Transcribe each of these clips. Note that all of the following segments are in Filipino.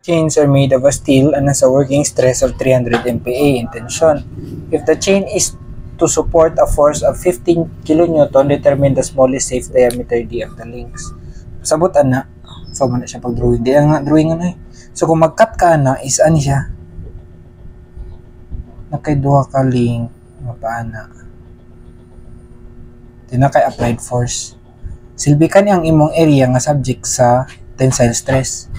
Chains are made of a steel and has a working stress of 300 MPa in tension. If the chain is to support a force of 15 kN, determine the smallest safe diameter D of the links. Sabot ana. So man siya pag drawing. Di nga drawing ano eh. So kung mag-cut ka na is ani siya. Nakay duha ka link mapaana. Kay applied force. Silbikan ang imong area nga subject sa tensile stress.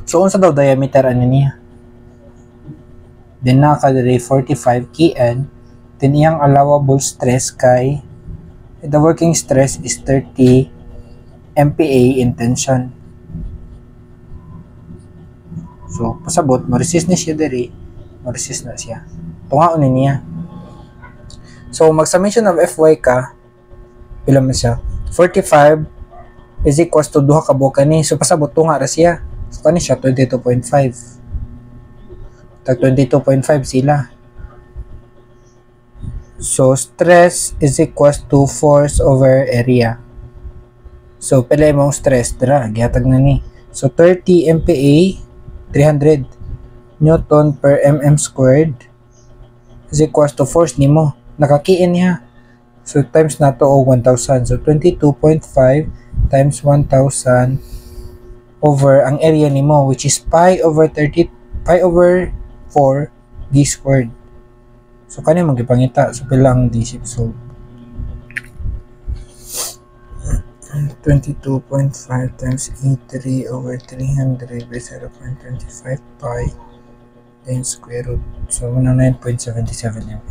So unsa daw diameter ano niya? Then nakadiri 45 kN. Then iyang allowable stress kay the working stress is 30 MPa in tension. So pasabot ma-resist na siya diri, ma-resist na siya. Tungaon ni niya. So mag-summation of Fy ka pila man siya? 45 is equals to duha ka buka ni. So pasabot tunga ra siya. So kani siya 22.5. Tag 22.5 sila. So stress is equals to force over area. So pila imong stress dira gihatag na ni. So 30 MPa 300 Newton per mm squared is equals to force nimo. Nakakiin niya. So times na to og 1000. So 22.5 times 1000 over ang area nimo which is pi over 4 d squared. So kani magipangita so pila ang d solve. 22.5 times E3 over 300 by 0.25 pi then square root. So 9.77 yun.